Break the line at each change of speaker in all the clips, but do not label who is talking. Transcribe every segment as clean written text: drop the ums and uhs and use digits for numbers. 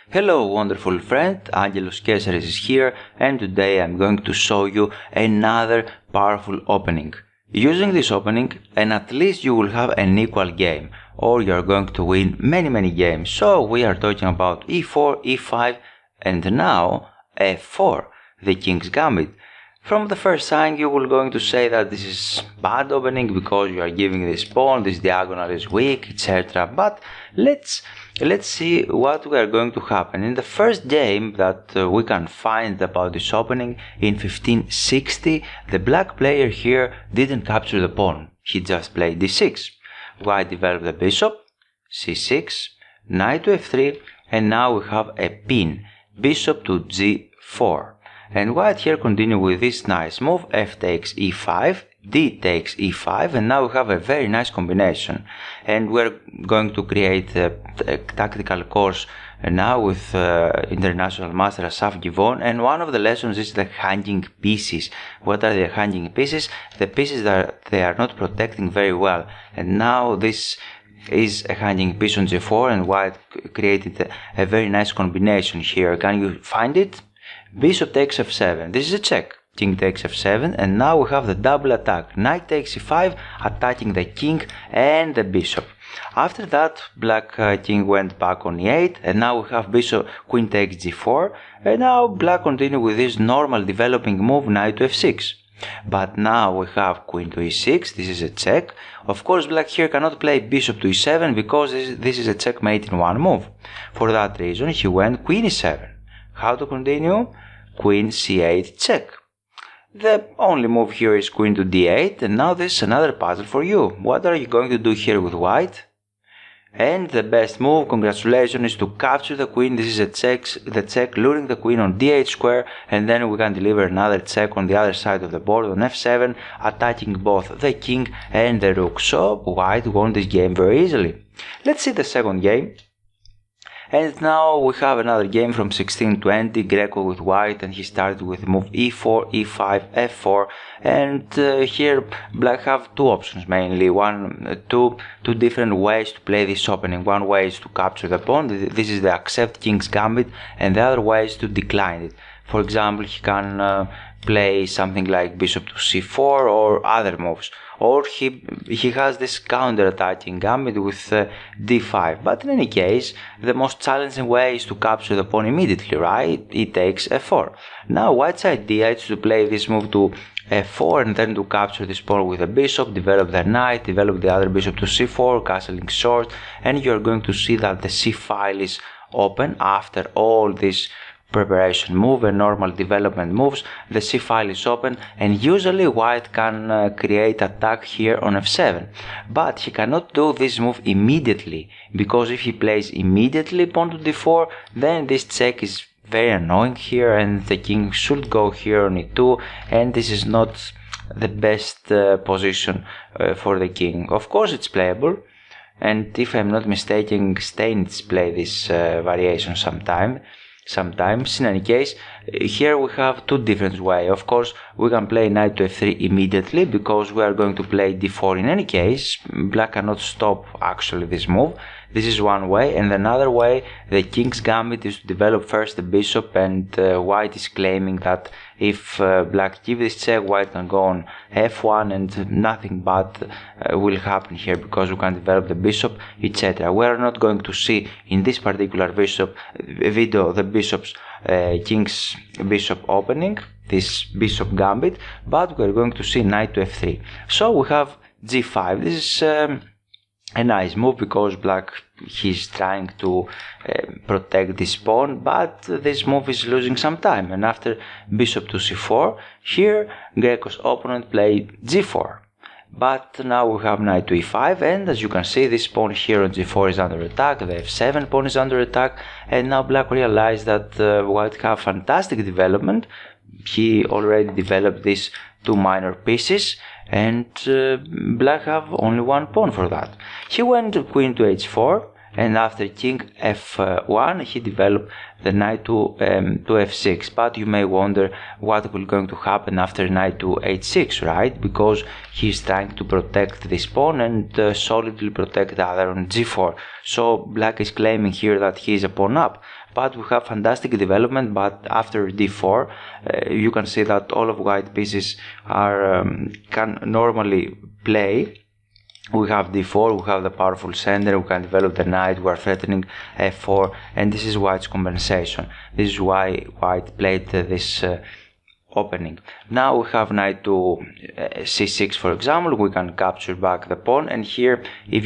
Hello wonderful friend, Angelos Kesaris is here, and today I'm going to show you another powerful opening. Using this opening, and at least you will have an equal game, or you are going to win many games. So we are talking about e4, e5, and now f4, the King's Gambit. From the first sign you will going to say that this is bad opening because you are giving this pawn, this diagonal is weak, etc. But let's see what we are going to happen. In the first game that we can find about this opening in 1560, the black player here didn't capture the pawn. He just played d6. White developed the bishop, c6, knight to f3, and now we have a pin, bishop to g4. And white here continue with this nice move, f takes e5, d takes e5, and now we have a very nice combination. And we're going to create a tactical course now with international master Asaf Givon, and one of the lessons is the hanging pieces. What are the hanging pieces? The pieces that they are not protecting very well. And now this is a hanging piece on g4, and white created a very nice combination here. Can you find it? Bishop takes f7, this is a check, king takes f7, and now we have the double attack, knight takes e5, attacking the king and the bishop. After that, black king went back on e8, and now we have bishop, queen takes g4, and now black continue with this normal developing move, knight to f6. But now we have queen to e6, this is a check. Of course black here cannot play bishop to e7 because this is a checkmate in one move. For that reason he went queen e7. How to continue? Queen c8 check. The only move here is queen to d8, and now this is another puzzle for you. What are you going to do here with white? And the best move, congratulations, is to capture the queen. This is the check, luring the queen on d8 square, and then we can deliver another check on the other side of the board on f7, attacking both the king and the rook. So white won this game very easily. Let's see the second game. And now we have another game from 1620, Greco with white, and he started with the move e4, e5, f4, and here black have two options mainly, two different ways to play this opening. One way is to capture the pawn, this is the accept King's Gambit, and the other way is to decline it. For example, he can play something like bishop to c4 or other moves, or he has this counter-attacking gambit with d5. But in any case, the most challenging way is to capture the pawn immediately, right? He takes f4. Now white's idea is to play this move to f4 and then to capture this pawn with a bishop, develop the knight, develop the other bishop to c4, castling short, and you're going to see that the c file is open after all this preparation move and normal development moves. The c file is open, and usually white can create attack here on f7, but he cannot do this move immediately, because if he plays immediately pawn to d4, then this check is very annoying here, and the king should go here on e2, and this is not the best position for the king. Of course it's playable, and if I'm not mistaken, Steinitz play this variation sometimes. In any case, here we have two different ways. Of course, we can play knight to f3 immediately because we are going to play d4 in any case. Black cannot stop actually this move. This is one way, and another way, the King's Gambit, is to develop first the bishop, and white is claiming that if black gives this check, white can go on f1 and nothing bad will happen here because we can develop the bishop, etc. We are not going to see in this particular video the King's bishop opening, this bishop gambit, but we are going to see knight to f3. So we have g5. This is a nice move because black, he's trying to protect this pawn, but this move is losing some time. And after bishop to c4, here Greco's opponent played g4. But now we have knight to e5, and as you can see, this pawn here on g4 is under attack, the f7 pawn is under attack, and now black realized that white have fantastic development. He already developed these two minor pieces, and black have only one pawn for that. He went queen to h4, and after king f1 he developed the knight to f6. But you may wonder what will going to happen after knight to h6, right? Because he's trying to protect this pawn and solidly protect the other on g4. So black is claiming here that he is a pawn up. But we have fantastic development, but after d4 you can see that all of white pieces are can normally play. We have d4, we have the powerful center, we can develop the knight, we are threatening f4, and this is white's compensation. This is why white played this opening. Now we have knight to c6, for example. We can capture back the pawn, and here if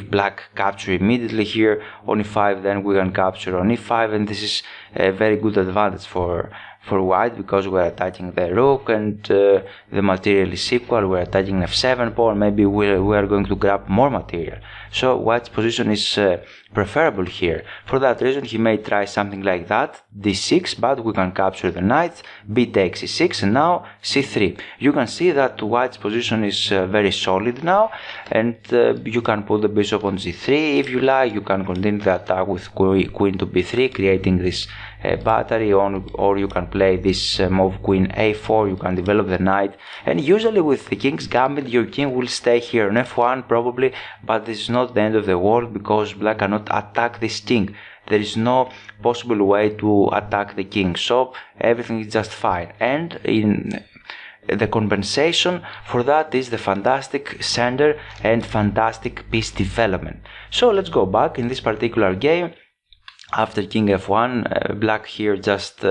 black capture immediately here on e5, then we can capture on e5, and this is a very good advantage for white, because we're attacking the rook and the material is equal. We're attacking f7 pawn, maybe we are going to grab more material. So white's position is preferable here. For that reason he may try something like that, d6, but we can capture the knight, b takes e6, and now c3. You can see that white's position is very solid now, and you can put the bishop on g3 if you like. You can continue the attack with queen to b3, creating this battery on, or you can play this move queen a4. You can develop the knight, and usually with the king's gambit your king will stay here on f1 probably, but this is not the end of the world, because black cannot attack this king. There is no possible way to attack the king, so everything is just fine. And in the compensation for that is the fantastic center and fantastic piece development. So let's go back in this particular game. After king f1, black here just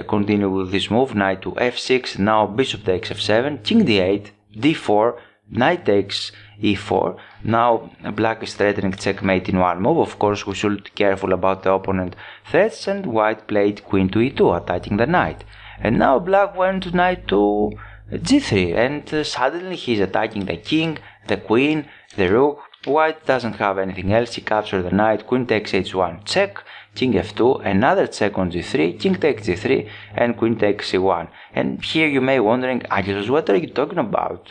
continue with this move, knight to f6, now bishop takes f7, king d8, d4, knight takes e4. Now black is threatening checkmate in one move. Of course we should be careful about the opponent threats, and white played queen to e2, attacking the knight. And now black went knight to g3, and suddenly he's attacking the king, the queen, the rook. White doesn't have anything else. He captured the knight, queen takes h1, check, king f2, another check on g3, king takes g3, and queen takes c1. And here you may wondering, Angelos, what are you talking about?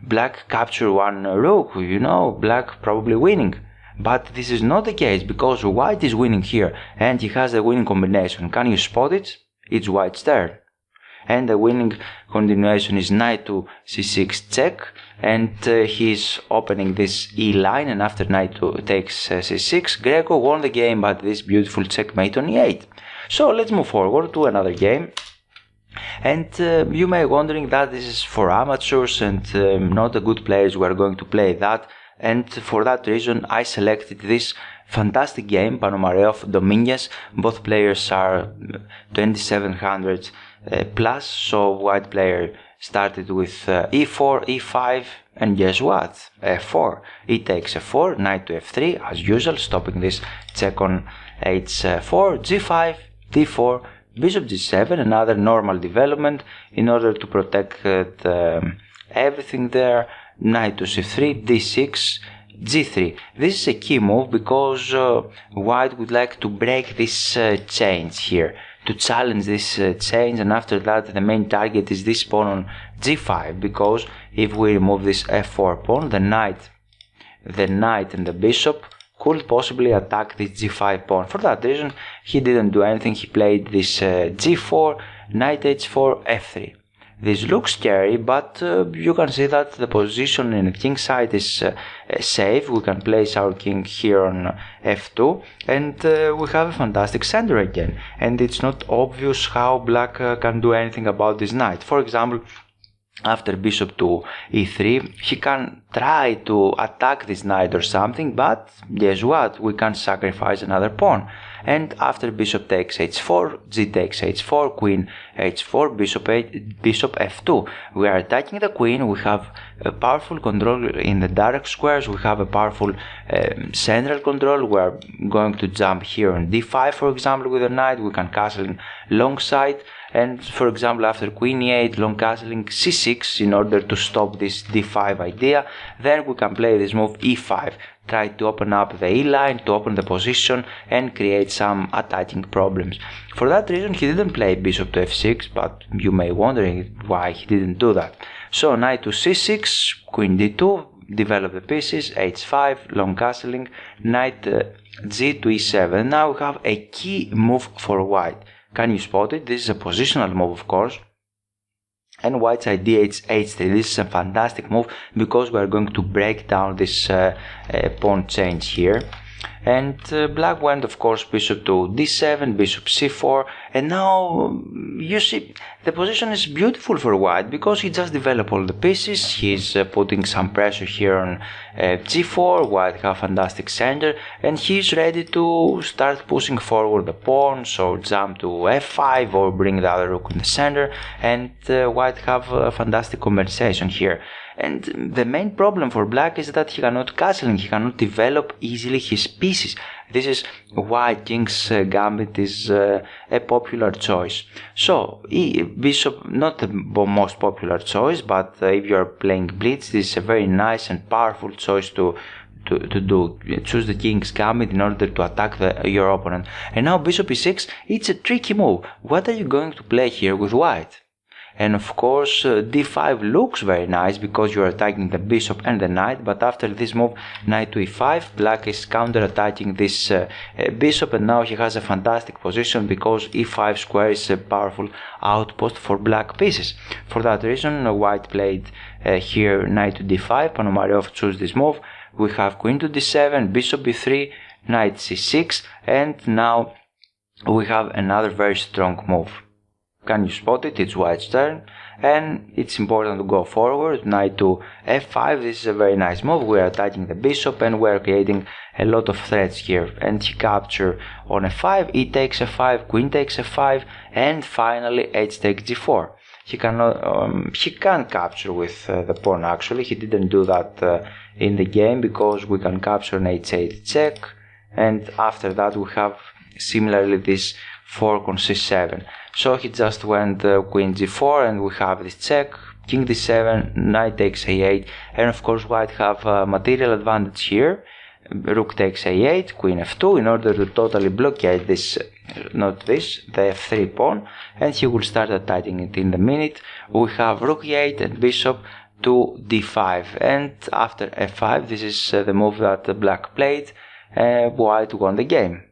Black capture one rook, you know, black probably winning. But this is not the case, because white is winning here, and he has the winning combination. Can you spot it? It's white's turn. And the winning continuation is knight to c6 check, and he's opening this e line, and after knight takes c6, Greco won the game, but this beautiful checkmate on e8. So let's move forward to another game. And you may wondering that this is for amateurs and not a good players who are going to play that, and for that reason I selected this fantastic game, Panomareov Dominguez. Both players are 2700 plus, so white player started with e4, e5, and guess what? f4. E takes f4, knight to f3 as usual, stopping this check on h4, g5, d4, bishop g7, another normal development in order to protect everything there, knight to c3, d6, g3. This is a key move, because white would like to break this change here, to challenge this change, and after that the main target is this pawn on g5, because if we remove this f4 pawn, the knight and the bishop could possibly attack this g5 pawn. For that reason he didn't do anything. He played this g4, knight h4, f3. This looks scary, but you can see that the position in the king side is safe. We can place our king here on f2, and we have a fantastic center again, and it's not obvious how black can do anything about this knight. For example, after bishop to e3, he can try to attack this knight or something, but guess what? We can sacrifice another pawn. And after bishop takes h4, g takes h4, queen h4, bishop f2. We are attacking the queen. We have a powerful control in the direct squares. We have a powerful central control. We are going to jump here on d5, for example, with the knight. We can castle in long side. And for example, after queen e8, long castling c6 in order to stop this d5 idea. Then we can play this move e5, try to open up the e line, to open the position and create some attacking problems. For that reason he didn't play bishop to f6, but you may wonder why he didn't do that. So knight to c6, queen d2, develop the pieces, h5, long castling, knight g to e7. Now we have a key move for white. Can you spot it? This is a positional move, of course. And white's idea is h3. This is a fantastic move because we are going to break down this pawn change here. And black went, of course, bishop to d7, bishop c4, and now you see the position is beautiful for white because he just developed all the pieces. He's putting some pressure here on g4. White have fantastic center, and he's ready to start pushing forward the pawns or jump to f5 or bring the other rook in the center. And white have a fantastic compensation here. And the main problem for black is that he cannot castle and he cannot develop easily his pieces. This is why King's Gambit is a popular choice. So, bishop, not the most popular choice, but if you are playing blitz, this is a very nice and powerful choice to do. Choose the King's Gambit in order to attack your opponent. And now bishop e6, it's a tricky move. What are you going to play here with white? And of course d5 looks very nice because you are attacking the bishop and the knight, but after this move knight to e5, black is counter-attacking this bishop, and now he has a fantastic position because e5 square is a powerful outpost for black pieces. For that reason white played here knight to d5, Ponomarev chose this move. We have queen to d7, bishop b3, knight c6, and now we have another very strong move. Can you spot it? It's white's turn, and it's important to go forward. Knight to f5, this is a very nice move. We are attacking the bishop and we are creating a lot of threats here. And he captures on f5, e takes f5, queen takes f5, and finally h takes g4. He can't capture with the pawn actually. He didn't do that in the game because we can capture an h8 check, and after that we have similarly this fork on c7. So he just went queen g4 and we have this check, king d7, knight takes a8, and of course white have material advantage here. Rook takes a8, queen f2 in order to totally blockade this, not this, the f3 pawn, and he will start attacking it in the minute. We have rook e8 and bishop to d5, and after f5, this is the move that black played, white won the game.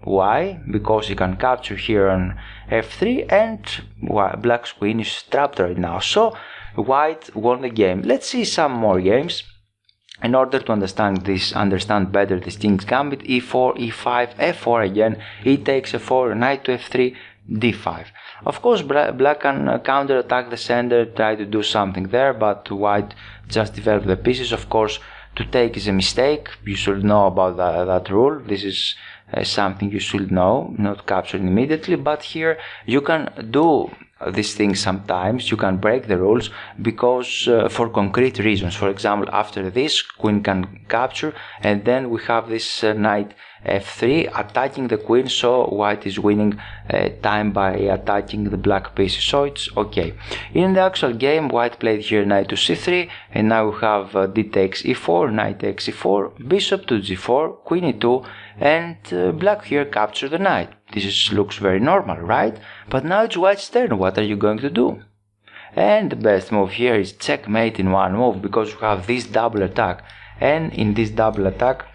Why? Because he can capture here on f3 and black's queen is trapped right now. So white won the game. Let's see some more games. In order to understand better this King's Gambit, e4, e5, f4 again, e takes f4, knight to f3, d5. Of course black can counter-attack the center, try to do something there, but white just developed the pieces. Of course to take is a mistake. You should know about that rule. This is something you should know, not capture immediately, but here you can do these things sometimes. You can break the rules because for concrete reasons. For example, after this queen can capture, and then we have this knight f3 attacking the queen, so white is winning time by attacking the black pieces, so it's okay. In the actual game white played here knight to c3, and now we have d takes e4, knight takes e4, bishop to g4, queen e2, and black here captured the knight. This looks very normal, right? But now it's white's turn. What are you going to do? And the best move here is checkmate in one move, because we have this double attack, and in this double attack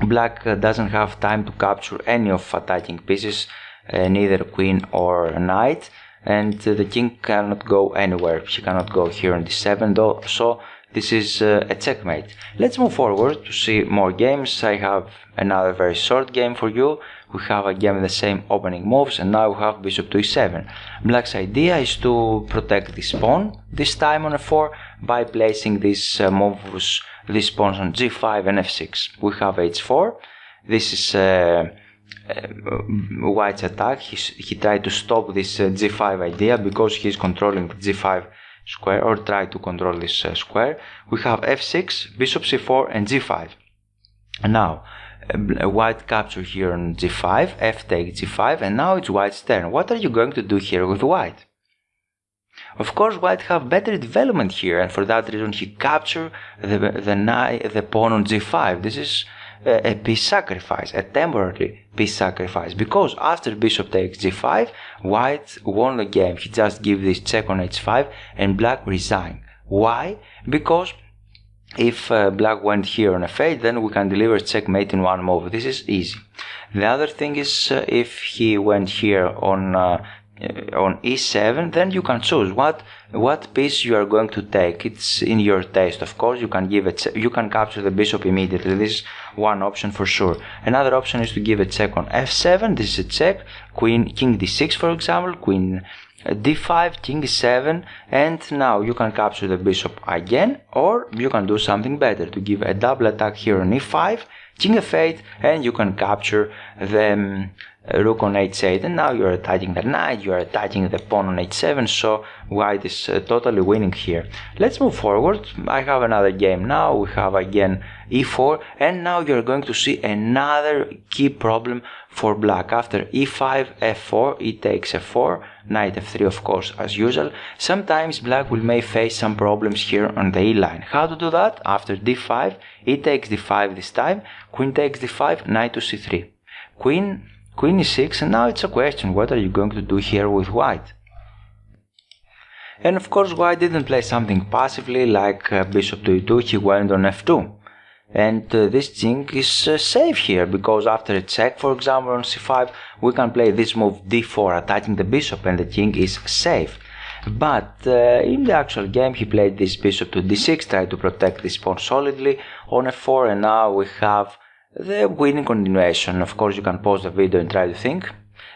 black doesn't have time to capture any of attacking pieces, neither queen or knight, and the king cannot go anywhere. She cannot go here on d7 though, so this is a checkmate. Let's move forward to see more games. I have another very short game for you. We have again the same opening moves, and now we have bishop to e7. Black's idea is to protect this pawn, this time on f4, by placing these moves, these pawns on g5 and f6. We have h4. This is white's attack. He tried to stop this g5 idea because he's controlling the g5 square, or try to control this square. We have f6, bishop c4 and g5. And now white capture here on g5, f takes g5, and now it's white's turn. What are you going to do here with white? Of course white have better development here, and for that reason he capture the pawn on g5. This is a piece sacrifice, a temporary piece sacrifice, because after bishop takes g5, white won the game. He just give this check on h5 and black resign. Why? Because if black went here on f8, then we can deliver checkmate in one move. This is easy. The other thing is if he went here on e7, then you can choose what piece you are going to take. It's in your taste, of course. You can you can capture the bishop immediately. This is one option for sure. Another option is to give a check on f7. This is a check. King d6, for example. Queen d5, king e7, and now you can capture the bishop again, or you can do something better, to give a double attack here on e5, king f8, and you can capture the rook on h8, and now you are attacking the knight, you are attacking the pawn on h7, so white is totally winning here. Let's move forward. I have another game now. We have again e4, and now you are going to see another key problem for black. After e5, f4, e takes f4, knight f3, of course, as usual. Sometimes black may face some problems here on the e line. How to do that? After d5, e takes d5 this time, queen takes d5, knight to c3, queen e6, and now it's a question, what are you going to do here with white? And of course white didn't play something passively like bishop to e2, he went on f2. And this thing is safe here, because after a check, for example, on c5, we can play this move d4, attacking the bishop, and the king is safe. But in the actual game, he played this bishop to d6, tried to protect this pawn solidly on f4, and now we have the winning continuation. Of course, you can pause the video and try to think.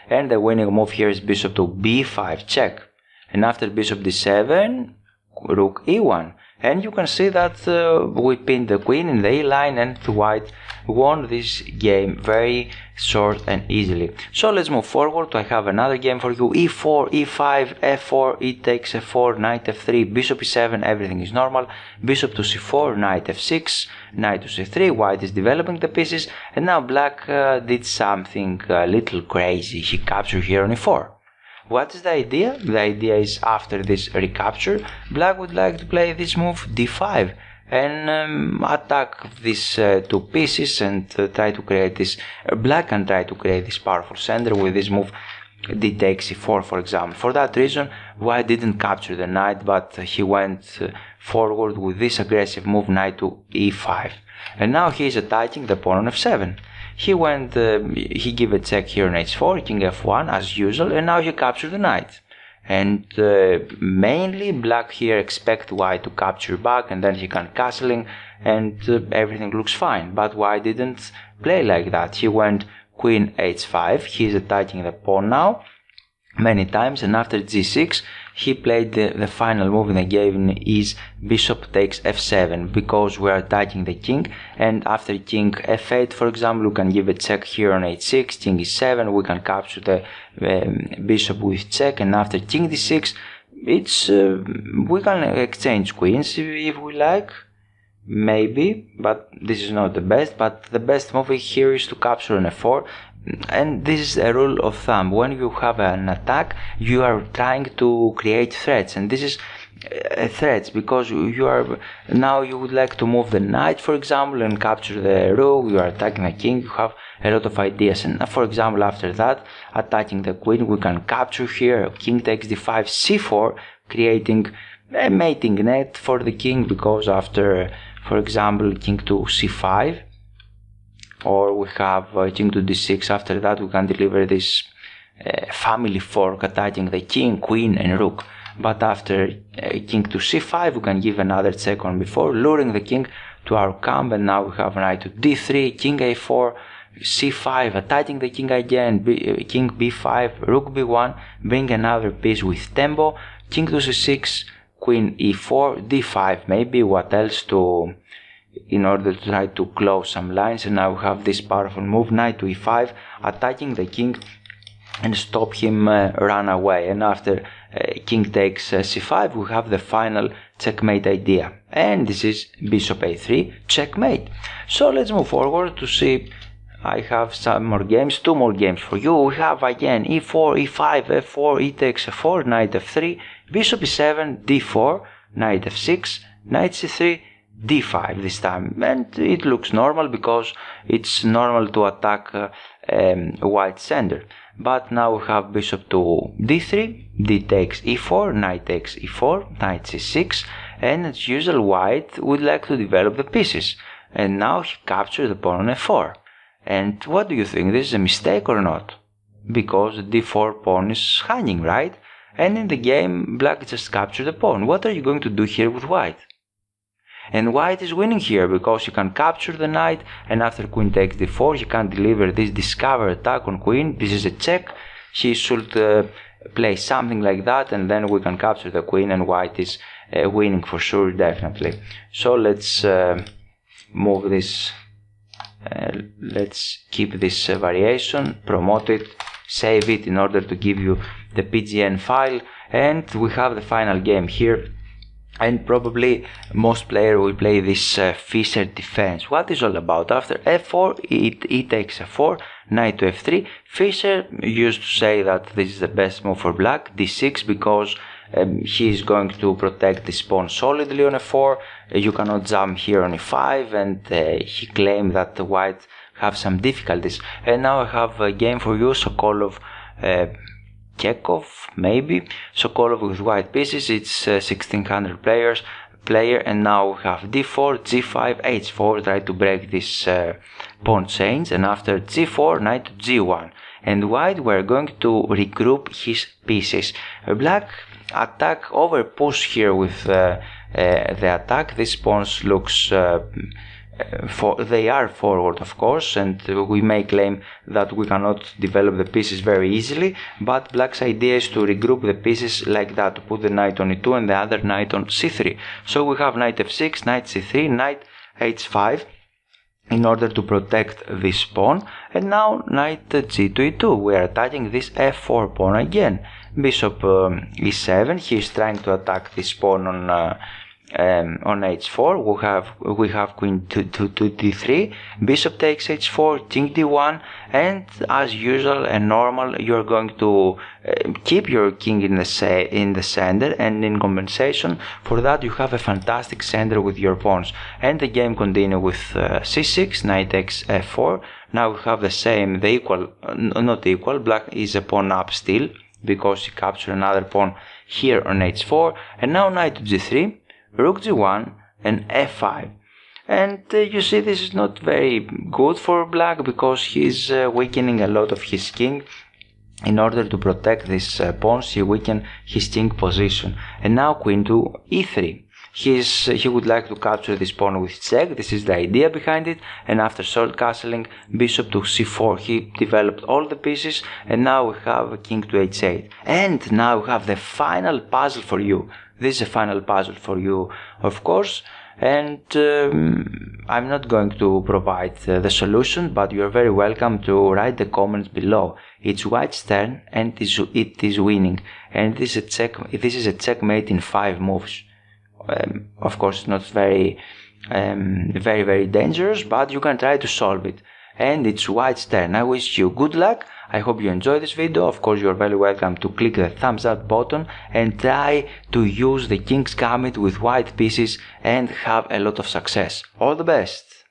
And the winning move here is bishop to b5, check. And after bishop d7, rook e1. And you can see that we pinned the queen in the e line, and white won this game very short and easily. So let's move forward. I have another game for you. e4, e5, f4, e takes f4, knight f3, bishop e7, everything is normal. Bishop to c4, knight f6, knight to c3. White is developing the pieces, and now black did something a little crazy. He captured here on e4. What is the idea? The idea is, after this recapture, black would like to play this move d5 and attack these two pieces and try to create this. Black can try to create this powerful center with this move d takes e4, for example. For that reason, white didn't capture the knight, but he went forward with this aggressive move, knight to e5. And now he is attacking the pawn on f7. He gave a check here on h4, king f1 as usual, and now he captured the knight. And mainly black here expect white to capture back, and then he can castling, and everything looks fine. But white didn't play like that. He went queen h5, he is attacking the pawn now many times, and after g6 he played the final move in the game is bishop takes f7, because we are attacking the king, and after king f8, for example, we can give a check here on h6, king e7, we can capture the bishop with check, and after king d6 it's we can exchange queens if we like, maybe, but this is not the best. But the best move here is to capture on f4. And this is a rule of thumb. When you have an attack, you are trying to create threats, and this is threats because you would like to move the knight, for example, and capture the rook. You are attacking the king. You have a lot of ideas, and for example, after that, attacking the queen, we can capture here. King takes d5, c4, creating a mating net for the king, because after, for example, king to c5. Or we have king to d6. After that, we can deliver this family fork, attacking the king, queen, and rook. But after king to c5, we can give another check on b4, luring the king to our camp. And now we have knight to d3, king a4, c5, attacking the king again, king b5, rook b1, bring another piece with tempo, king to c6, queen e4, d5, maybe what else in order to try to close some lines. And now we have this powerful move, knight to e5, attacking the king and stop him run away. And after king takes c5, we have the final checkmate idea, and this is bishop a3, checkmate. So let's move forward to see. I have some more games, two more games for you. We have again e4, e5, f4, e takes f4, knight f3, bishop e7, d4, knight f6, knight c3, d5 this time, and it looks normal because it's normal to attack white center. But now we have bishop to d3, d takes e4, knight takes e4, knight c6, and as usual white would like to develop the pieces, and now he captured the pawn on f4. And what do you think, this is a mistake or not? Because the d4 pawn is hanging, right? And in the game black just captured the pawn. What are you going to do here with white? And white is winning here because he can capture the knight, and after queen takes d4 he can deliver this discover attack on queen. This is a check. He should play something like that, and then we can capture the queen, and white is winning for sure, definitely. So let's move this, let's keep this variation, promote it, save it in order to give you the PGN file, and we have the final game here. And probably most players will play this Fischer defense. What is all about? After f4, e takes f4, knight to f3. Fischer used to say that this is the best move for black, d6, because he is going to protect this pawn solidly on f4. You cannot jump here on e5, and he claimed that the white have some difficulties. And now I have a game for you, Sokolov Chekhov, maybe. Sokolov with white pieces. It's 1600 player, and now we have d4, g5, h4, try to break this pawn chains, and after g4, knight to g1. And white, we're going to regroup his pieces. Black attack over push here with the attack. This pawn looks they are forward, of course, and we may claim that we cannot develop the pieces very easily, but black's idea is to regroup the pieces like that, to put the knight on e2 and the other knight on c3. So we have knight f6, knight c3, knight h5 in order to protect this pawn, and now knight g to e2. We are attacking this f4 pawn again. Bishop e7, he is trying to attack this pawn on h4. we have queen to d3, bishop takes h4, king d1, and as usual and normal, you're going to keep your king in the center, and in compensation for that you have a fantastic center with your pawns. And the game continues with c6, knight takes f4. Now we have the same, the equal, not equal, black is a pawn up still because he captured another pawn here on h4, and now knight to g3, rook g1 and f5. And you see, this is not very good for black because he's weakening a lot of his king. In order to protect this pawns, he weakened his king position. And now queen to e3. He would like to capture this pawn with check. This is the idea behind it. And after short castling, bishop to c4, he developed all the pieces, and now we have king to h8. And now we have the final puzzle for you. This is a final puzzle for you, of course, and I'm not going to provide the solution, but you are very welcome to write the comments below. It's white's turn, and it is winning, and this is a checkmate in 5 moves. Of course, it's not very dangerous, but you can try to solve it. And it's white's turn. I wish you good luck. I hope you enjoyed this video. Of course, you are very welcome to click the thumbs up button and try to use the King's Gambit with white pieces and have a lot of success. All the best!